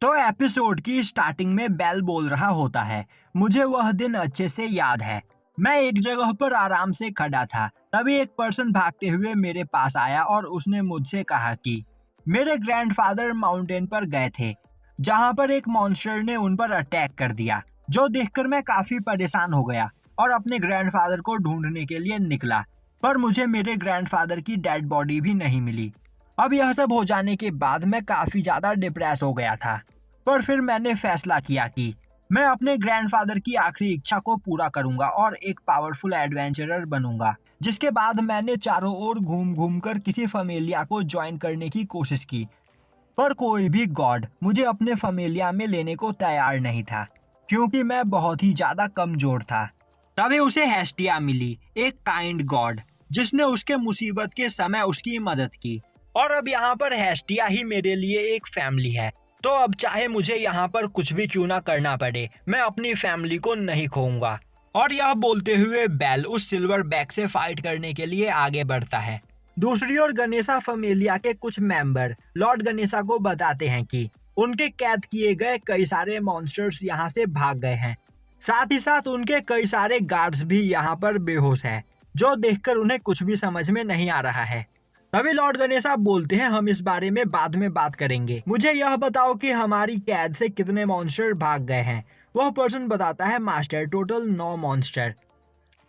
तो एपिसोड की स्टार्टिंग में बेल बोल रहा होता है, मुझे वह दिन अच्छे से याद है। मैं एक जगह पर आराम से खड़ा था। तभी एक पर्सन भागते हुए मेरे पास आया और उसने मुझसे कहा कि मेरे ग्रैंडफादर माउंटेन पर गए थे, जहां पर एक मॉन्स्टर ने उन पर अटैक कर दिया। जो देखकर मैं काफी परेशान हो गया और अपने ग्रैंडफादर को ढूंढने के लिए निकला, पर मुझे मेरे ग्रैंडफादर की डेड बॉडी भी नहीं मिली। अब यह सब हो जाने के बाद मैं काफी ज्यादा डिप्रेस हो गया था। पर फिर मैंने फैसला किया कि मैं अपने ग्रैंडफादर की आखिरी इच्छा को पूरा करूंगा और एक पावरफुल एडवेंचरर बनूंगा। जिसके बाद मैंने चारों ओर घूम घूम कर किसी फमेलिया को ज्वाइन करने की कोशिश की, पर कोई भी गॉड मुझे अपने फमेलिया में लेने को तैयार नहीं था, क्योंकि मैं बहुत ही ज्यादा कमजोर था। तभी उसे हेस्टिया मिली, एक काइंड गॉड, जिसने उसके मुसीबत के समय उसकी मदद की। और अब यहाँ पर हेस्टिया ही मेरे लिए एक फैमिली है। तो अब चाहे मुझे यहाँ पर कुछ भी क्यों ना करना पड़े, मैं अपनी फैमिली को नहीं खोऊंगा। और यह बोलते हुए बेल उस सिल्वर बैग से फाइट करने के लिए आगे बढ़ता है। दूसरी ओर गणेशा फैमिलिया के कुछ मेंबर लॉर्ड गणेशा को बताते हैं कि उनके कैद किए गए कई सारे मॉन्स्टर्स यहाँ से भाग गए हैं। साथ ही साथ उनके कई सारे गार्ड्स भी यहाँ पर बेहोश हैं, जो देखकर उन्हें कुछ भी समझ में नहीं आ रहा है। तभी लॉर्ड गणेशा बोलते हैं, हम इस बारे में बाद में बात करेंगे। मुझे यह बताओ कि हमारी कैद से कितने मॉन्स्टर भाग गए हैं। वह पर्सन बताता है, मास्टर, टोटल 9 मॉन्स्टर,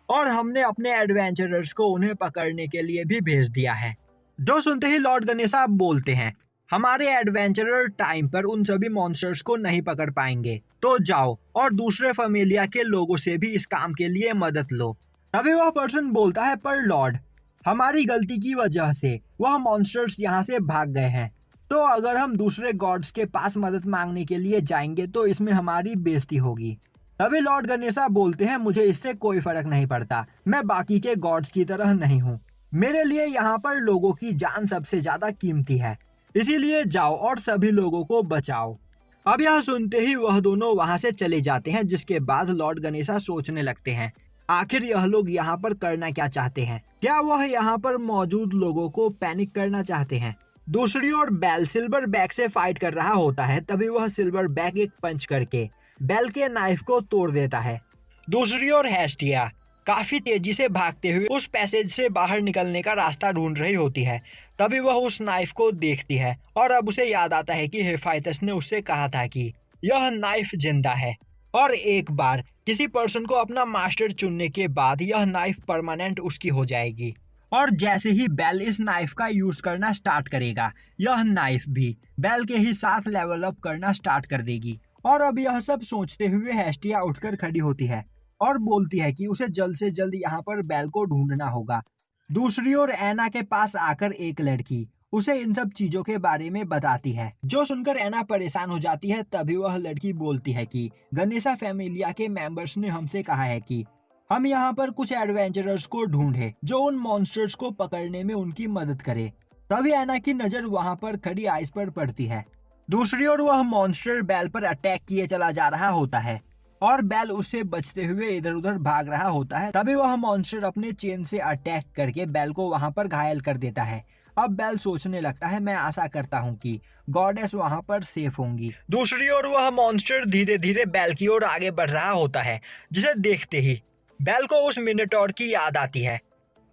और हमने अपने एडवेंचरर्स को उन्हें पकड़ने के लिए भी भेज दिया है। जो सुनते ही लॉर्ड गणेशा बोलते हैं, हमारे एडवेंचरर टाइम पर उन सभी मॉन्स्टर्स को नहीं पकड़ पाएंगे, तो जाओ और दूसरे फैमिलिया के लोगों से भी इस काम के लिए मदद लो। तभी वह पर्सन बोलता है, पर लॉर्ड, हमारी गलती की वजह से वह मॉन्स्टर्स यहाँ से भाग गए हैं, तो अगर हम दूसरे गॉड्स के पास मदद मांगने के लिए जाएंगे तो इसमें हमारी बेइज्जती होगी। तभी लॉर्ड गणेशा बोलते हैं, मुझे इससे कोई फर्क नहीं पड़ता, मैं बाकी के गॉड्स की तरह नहीं हूँ। मेरे लिए यहाँ पर लोगों की जान सबसे ज्यादा कीमती है, इसीलिए जाओ और सभी लोगों को बचाओ। अब यह सुनते ही वह दोनों वहां से चले जाते हैं, जिसके बाद लॉर्ड गणेशा सोचने लगते हैं, आखिर यह लोग यहाँ पर करना क्या चाहते हैं। क्या वह यहाँ पर मौजूद लोगों को पैनिक करना चाहते हैं। दूसरी ओर बेल सिल्वर बैग से फाइट कर रहा होता है। तभी वह सिल्वर बैग एक पंच करके बेल के नाइफ को तोड़ देता है। दूसरी ओर हेस्टिया काफी तेजी से भागते हुए उस पैसेज से बाहर निकलने का रास्ता ढूंढ रही होती है। तभी वह उस नाइफ को देखती है और अब उसे याद आता है कि हेफाइस्टस ने उससे कहा था कि यह नाइफ जिंदा है और एक बार किसी पर्सन को अपना मास्टर चुनने के बाद यह नाइफ परमानेंट उसकी हो जाएगी। और जैसे ही बेल इस नाइफ का यूज करना स्टार्ट करेगा, यह नाइफ भी बेल के ही साथ लेवल अप करना स्टार्ट कर देगी। और अब यह सब सोचते हुए हेस्टिया उठकर खड़ी होती है और बोलती है कि उसे जल्द से जल्द यहाँ पर बेल को ढूंढना होगा। दूसरी ओर एना के पास आकर एक लड़की उसे इन सब चीजों के बारे में बताती है, जो सुनकर एना परेशान हो जाती है। तभी वह लड़की बोलती है कि गणेशा फैमिलिया के मेंबर्स ने हमसे कहा है कि हम यहाँ पर कुछ एडवेंचरर्स को ढूंढे जो उन मॉन्स्टर्स को पकड़ने में उनकी मदद करे। तभी एना की नजर वहाँ पर खड़ी आइस पर पड़ती है। दूसरी ओर वह मॉन्स्टर बेल पर अटैक किए चला जा रहा होता है और बेल उससे बचते हुए इधर उधर भाग रहा होता है। तभी वह मॉन्स्टर अपने चेन से अटैक करके बेल को वहां पर घायल कर देता है। अब बेल सोचने लगता है, मैं आशा करता हूँ कि गॉडेस वहां पर सेफ होंगी। दूसरी ओर वह मॉन्स्टर धीरे धीरे बेल की ओर आगे बढ़ रहा होता है, जिसे देखते ही बेल को उस मिनोटॉर की याद आती है।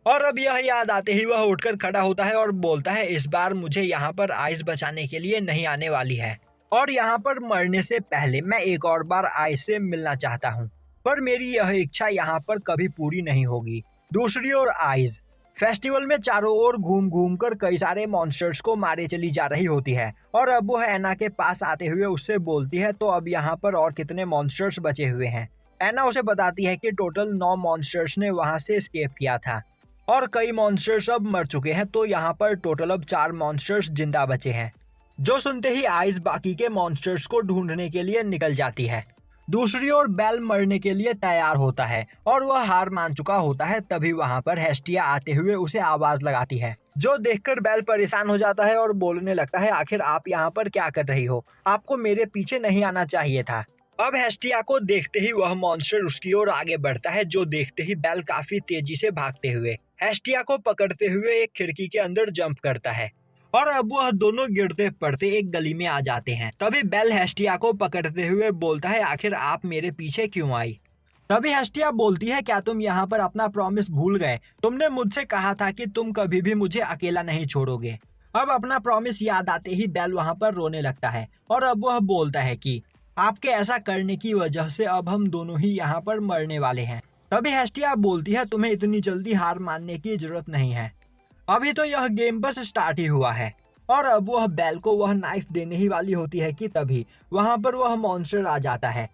और अब यह याद आते ही वह उठकर खड़ा होता है और बोलता है, इस बार मुझे यहाँ पर आइस बचाने के लिए नहीं आने वाली है और यहाँ पर मरने से पहले मैं एक और बार आइस से मिलना चाहता हूँ, पर मेरी यह इच्छा यहाँ पर कभी पूरी नहीं होगी। दूसरी ओर आइस फेस्टिवल में चारों ओर घूम घूम कर कई सारे मॉन्स्टर्स को मारे चली जा रही होती है और अब वह एना के पास आते हुए उससे बोलती है, तो अब यहाँ पर और कितने मॉन्स्टर्स बचे हुए हैं। एना उसे बताती है कि टोटल 9 मॉन्स्टर्स ने वहां से एस्केप किया था और कई मॉन्स्टर्स अब मर चुके हैं, तो यहाँ पर टोटल अब 4 मॉन्स्टर्स जिंदा बचे हैं। जो सुनते ही आइस बाकी के मॉन्स्टर्स को ढूंढने के लिए निकल जाती है। दूसरी ओर बेल मरने के लिए तैयार होता है और वह हार मान चुका होता है। तभी वहां पर हेस्टिया आते हुए उसे आवाज लगाती है, जो देखकर बेल परेशान हो जाता है और बोलने लगता है, आखिर आप यहाँ पर क्या कर रही हो, आपको मेरे पीछे नहीं आना चाहिए था। अब हेस्टिया को देखते ही वह मॉन्स्टर उसकी ओर आगे बढ़ता है, जो देखते ही बेल काफी तेजी से भागते हुए हेस्टिया को पकड़ते हुए एक खिड़की के अंदर जंप करता है और अब वह दोनों गिरते पड़ते एक गली में आ जाते हैं। तभी बेल हेस्टिया को पकड़ते हुए बोलता है, आखिर आप मेरे पीछे क्यों आई? तभी हेस्टिया बोलती है, क्या तुम यहाँ पर अपना प्रॉमिस भूल गए? तुमने मुझसे कहा था कि तुम कभी भी मुझे अकेला नहीं छोड़ोगे। अब अपना प्रॉमिस याद आते ही बेल वहाँ पर रोने लगता है और अब वह बोलता है कि आपके ऐसा करने की वजह से अब हम दोनों ही यहाँ पर मरने वाले हैं। तभी हेस्टिया बोलती है, तुम्हें इतनी जल्दी हार मानने की जरूरत नहीं है, अभी तो यह गेम बस स्टार्ट ही हुआ है। और अब वह बेल को वह नाइफ देने ही वाली होती है कि तभी वहाँ पर वह मॉन्स्टर आ जाता है,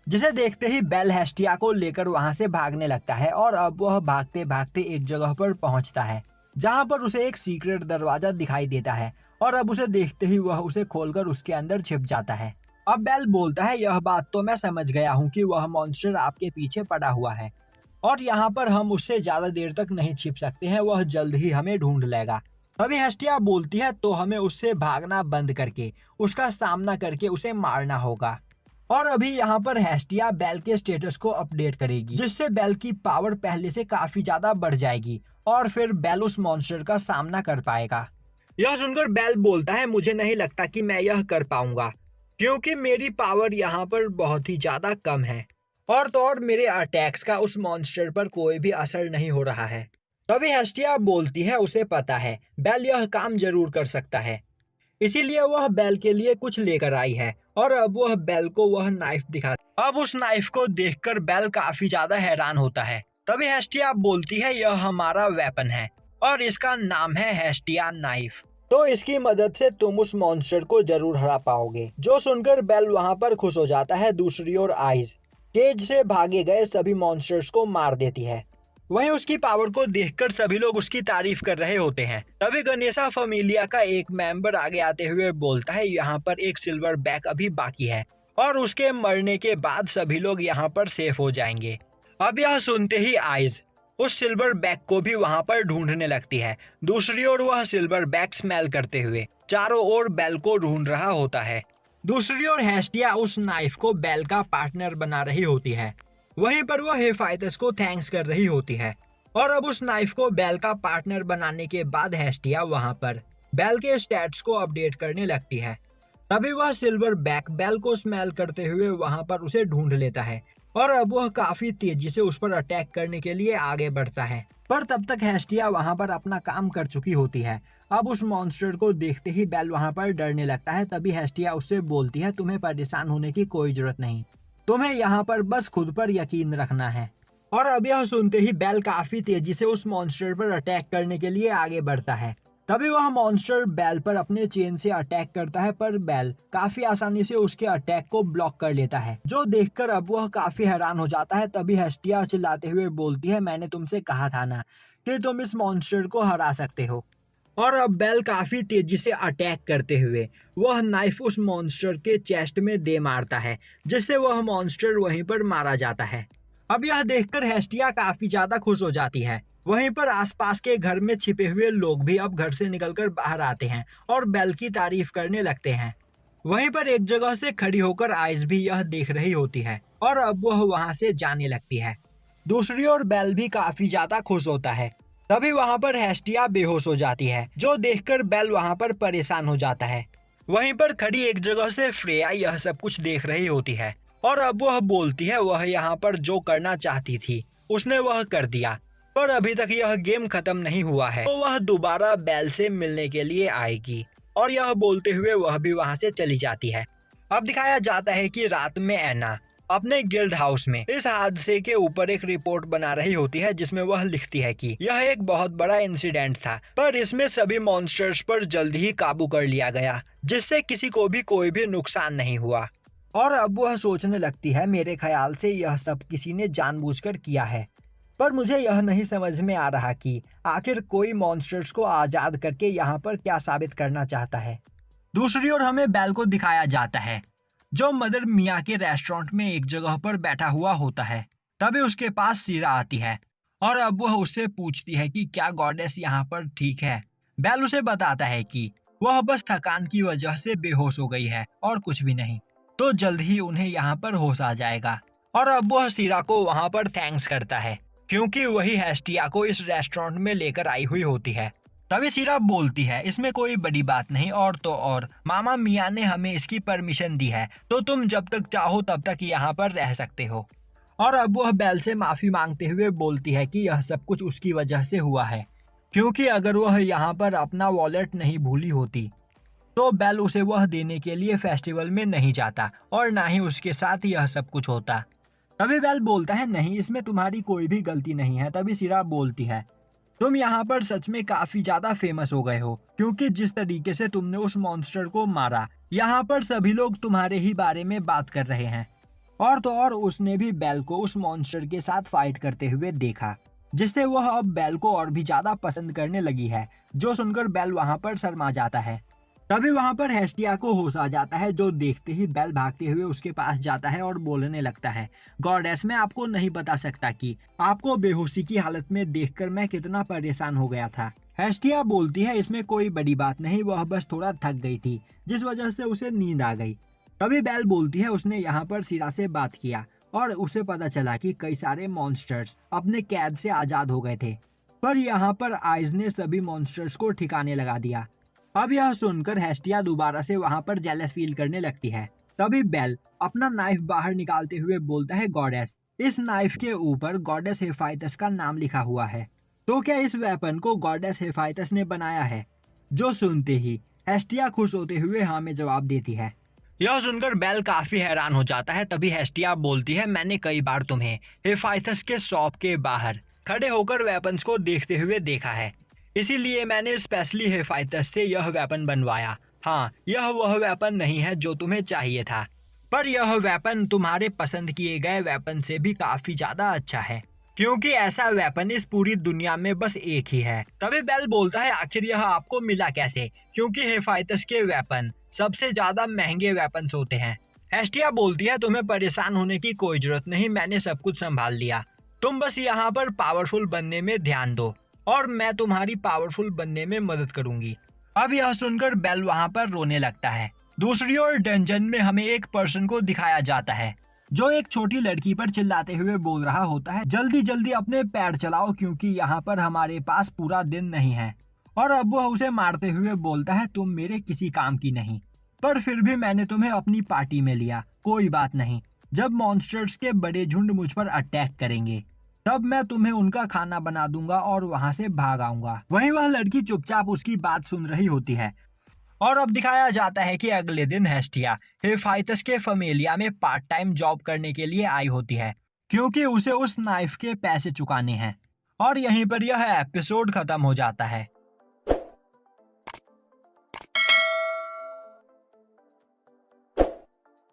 जिसे देखते ही बेल हेस्टिया को लेकर वहाँ से भागने लगता है। और अब वह भागते भागते एक जगह पर पहुँचता है जहाँ पर उसे एक सीक्रेट दरवाजा दिखाई देता है और अब उसे देखते ही वह उसे खोलकर उसके अंदर छिप जाता है। अब बेल बोलता है, यह बात तो मैं समझ गया हूँ कि वह मॉन्स्टर आपके पीछे पड़ा हुआ है और यहाँ पर हम उससे ज्यादा देर तक नहीं छिप सकते हैं, वह जल्द ही हमें ढूंढ लेगा। तभी हेस्टिया बोलती है, तो हमें उससे भागना बंद करके उसका सामना करके उसे मारना होगा। और अभी यहाँ पर हेस्टिया बेल के स्टेटस को अपडेट करेगी, जिससे बेल की पावर पहले से काफी ज्यादा बढ़ जाएगी और फिर बेल उस मॉन्स्टर का सामना कर पाएगा। यह सुनकर बेल बोलता है, मुझे नहीं लगता कि मैं यह कर पाऊंगा, क्योंकि मेरी पावर यहाँ पर बहुत ही ज्यादा कम है और तो और मेरे अटैक्स का उस मॉन्स्टर पर कोई भी असर नहीं हो रहा है। तभी हेस्टिया बोलती है, उसे पता है बेल यह काम जरूर कर सकता है, इसीलिए वह बेल के लिए कुछ लेकर आई है। और अब वह बेल को वह नाइफ दिखाती। अब उस नाइफ को देखकर बेल काफी ज्यादा हैरान होता है। तभी हेस्टिया बोलती है, यह हमारा वेपन है और इसका नाम है हेस्टिया नाइफ, तो इसकी मदद से तुम उस मॉन्स्टर को जरूर हरा पाओगे। जो सुनकर बेल वहाँ पर खुश हो जाता है। दूसरी ओर आइज केज से भागे गए सभी मॉन्स्टर्स को मार देती है। वहीं उसकी पावर को देखकर सभी लोग उसकी तारीफ कर रहे होते हैं। तभी गनेशा फैमिलिया का एक मेंबर आगे आते हुए बोलता है, यहाँ पर एक सिल्वर बैक अभी बाकी है और उसके मरने के बाद सभी लोग यहाँ पर सेफ हो जाएंगे। अब यह सुनते ही आइज उस सिल्वर बैक को भी वहाँ पर ढूंढने लगती है। दूसरी ओर वह सिल्वर बैक स्मेल करते हुए चारों ओर बेल को ढूंढ रहा होता है। दूसरी ओर हेस्टिया उस नाइफ को बेल का पार्टनर बना रही होती है। वहीं पर वह हेफाइटस को थैंक्स कर रही होती है और अब उस नाइफ को बेल का पार्टनर बनाने के बाद हेस्टिया वहां पर बेल के स्टैट्स को अपडेट करने लगती है। तभी वह सिल्वर बैक बेल को स्मेल करते हुए वहां पर उसे ढूंढ लेता है और अब वह काफी तेजी से उस पर अटैक करने के लिए आगे बढ़ता है, पर तब तक हेस्टिया वहां पर अपना काम कर चुकी होती है। अब उस मॉन्स्टर को देखते ही बेल वहां पर डरने लगता है। तभी हेस्टिया उससे बोलती है, तुम्हें परेशान होने की कोई जरूरत नहीं, तुम्हें यहाँ पर बस खुद पर यकीन रखना है। और अब यह सुनते ही बेल काफी तेजी से उस मॉन्स्टर पर अटैक करने के लिए आगे बढ़ता है। तभी वह मॉन्स्टर बेल पर अपने चेन से अटैक करता है, पर बेल काफी आसानी से उसके अटैक को ब्लॉक कर लेता है, जो देखकर अब वह काफी हैरान हो जाता है। तभी हेस्टिया चिल्लाते हुए बोलती है, मैंने तुमसे कहा था ना कि तुम इस मॉन्स्टर को हरा सकते हो। और अब बेल काफी तेजी से अटैक करते हुए वह नाइफ उस मॉन्स्टर के चेस्ट में दे मारता है, जिससे वह मॉन्स्टर वहीं पर मारा जाता है। अब यह देखकर हेस्टिया काफी ज्यादा खुश हो जाती है। वहीं पर आसपास के घर में छिपे हुए लोग भी अब घर से निकलकर बाहर आते हैं और बेल की तारीफ करने लगते हैं। वहीं पर एक जगह से खड़ी होकर आइस भी यह देख रही होती है और अब वह वहां से जाने लगती है। दूसरी ओर बेल भी काफी ज्यादा खुश होता है। तभी वहां पर हेस्टिया बेहोश हो जाती है, जो देखकर बेल वहां पर परेशान हो जाता है। वहीं पर खड़ी एक जगह से फ्रेया यह सब कुछ देख रही होती है और अब वह बोलती है, वह यहाँ पर जो करना चाहती थी उसने वह कर दिया, पर अभी तक यह गेम खत्म नहीं हुआ है, तो वह दोबारा बेल से मिलने के लिए आएगी। और यह बोलते हुए वह भी वहां से चली जाती है। अब दिखाया जाता है कि रात में एना अपने गिल्ड हाउस में इस हादसे के ऊपर एक रिपोर्ट बना रही होती है, जिसमें वह लिखती है कि यह एक बहुत बड़ा इंसिडेंट था, पर इसमें सभी मॉन्स्टर्स पर जल्द ही काबू कर लिया गया, जिससे किसी को भी कोई भी नुकसान नहीं हुआ। और अब वह सोचने लगती है, मेरे ख्याल से यह सब किसी ने जानबूझकर किया है, पर मुझे यह नहीं समझ में आ रहा कि आखिर कोई मॉन्स्टर्स को आजाद करके यहाँ पर क्या साबित करना चाहता है। दूसरी ओर हमें बेल को दिखाया जाता है, जो मदर मिया के रेस्टोरेंट में एक जगह पर बैठा हुआ होता है। तभी उसके पास सीरा आती है और अब वह उससे पूछती है कि क्या गॉडेस यहाँ पर ठीक है। बेल उसे बताता है कि वह बस थकान की वजह से बेहोश हो गई है और कुछ भी नहीं, तो जल्द ही उन्हें यहाँ पर होश आ जाएगा। और अब वह सीरा को वहाँ पर थैंक्स करता है, क्योंकि वही हेस्टिया को इस रेस्टोरेंट में लेकर आई हुई होती है। तभी सिरा बोलती है, इसमें कोई बड़ी बात नहीं, और तो और मामा मियाँ ने हमें इसकी परमिशन दी है, तो तुम जब तक चाहो तब तक यहाँ पर रह सकते हो। और अब वह बेल से माफी मांगते हुए बोलती है कि यह सब कुछ उसकी वजह से हुआ है, क्योंकि अगर वह यहाँ पर अपना वॉलेट नहीं भूली होती तो बेल उसे वह देने के लिए फेस्टिवल में नहीं जाता और ना ही उसके साथ यह सब कुछ होता। तभी बेल बोलता है, नहीं, इसमें तुम्हारी कोई भी गलती नहीं है। तभी सिरा बोलती है, तुम यहाँ पर सच में काफी ज्यादा फेमस हो गए हो, क्योंकि जिस तरीके से तुमने उस मॉन्स्टर को मारा, यहाँ पर सभी लोग तुम्हारे ही बारे में बात कर रहे हैं। और तो और उसने भी बेल को उस मॉन्स्टर के साथ फाइट करते हुए देखा, जिससे वह अब बेल को और भी ज्यादा पसंद करने लगी है, जो सुनकर बेल वहां पर शर्मा जाता है। तभी वहां पर हेस्टिया को होश आ जाता है, जो देखते ही बेल भागते हुए उसके पास जाता है और बोलने लगता है, गॉडेस, मैं आपको नहीं बता सकता कि आपको बेहोशी की हालत में देखकर मैं कितना परेशान हो गया था। हेस्टिया बोलती है, इसमें कोई बड़ी बात नहीं, वह बस थोड़ा थक गई थी, जिस वजह से उसे नींद आ गई। तभी बेल बोलती है, उसने यहाँ पर सिरा से बात किया और उसे पता चला कि कई सारे मॉन्स्टर्स अपने कैद से आजाद हो गए थे, पर यहाँ पर आइज ने सभी मॉन्स्टर्स को ठिकाने लगा दिया। अब यह सुनकर हेस्टिया दोबारा से वहां पर जेलस फील करने लगती है। तभी बेल अपना नाइफ बाहर निकालते हुए बोलता है, गॉडेस, इस नाइफ के ऊपर गॉडेस हेफाइटस का नाम लिखा हुआ है, तो क्या इस वेपन को गॉडेस हेफाइटस ने बनाया है? जो सुनते ही हेस्टिया खुश होते हुए हाँ में जवाब देती है। यह सुनकर बेल काफी हैरान हो जाता है। तभी हेस्टिया बोलती है, मैंने कई बार तुम्हें हेफाइटस के शॉप के बाहर खड़े होकर वेपन्स को देखते हुए देखा है, इसीलिए मैंने स्पेशली हेफाइटस से यह वेपन बनवाया। हाँ, यह वह वेपन नहीं है जो तुम्हें चाहिए था, पर यह वेपन तुम्हारे पसंद किए गए वेपन से भी काफी ज्यादा अच्छा है, क्योंकि ऐसा वेपन इस पूरी दुनिया में बस एक ही है। तभी बेल बोलता है, आखिर यह आपको मिला कैसे? क्योंकि हेफाइटस के वेपन सबसे ज्यादा महंगे वेपन्स होते हैं। हेस्टिया बोलती है, तुम्हें परेशान होने की कोई जरूरत नहीं, मैंने सब कुछ संभाल लिया, तुम बस यहाँ पर पावरफुल बनने में ध्यान दो और मैं तुम्हारी पावरफुल बनने में मदद करूंगी। अब यह सुनकर बेल वहां पर रोने लगता है। दूसरी ओर डंजन में हमें एक पर्सन को दिखाया जाता है, जो एक छोटी लड़की पर चिल्लाते हुए बोल रहा होता है, जल्दी जल्दी अपने पैर चलाओ, क्योंकि यहाँ पर हमारे पास पूरा दिन नहीं है। और अब वह उसे मारते हुए बोलता है, तुम मेरे किसी काम की नहीं, पर फिर भी मैंने तुम्हें अपनी पार्टी में लिया, कोई बात नहीं, जब मॉन्स्टर्स के बड़े झुंड मुझ पर अटैक करेंगे तब मैं तुम्हें उनका खाना बना दूंगा और वहां से भाग आऊंगा। वहीं वह लड़की चुपचाप उसकी बात सुन रही होती है। और अब दिखाया जाता है कि अगले दिन हेस्टिया हेफाइटस के फमेलिया में पार्ट टाइम जॉब करने के लिए आई होती है, क्योंकि उसे उस नाइफ के पैसे चुकाने हैं। और यहीं पर यह एपिसोड खत्म हो जाता है।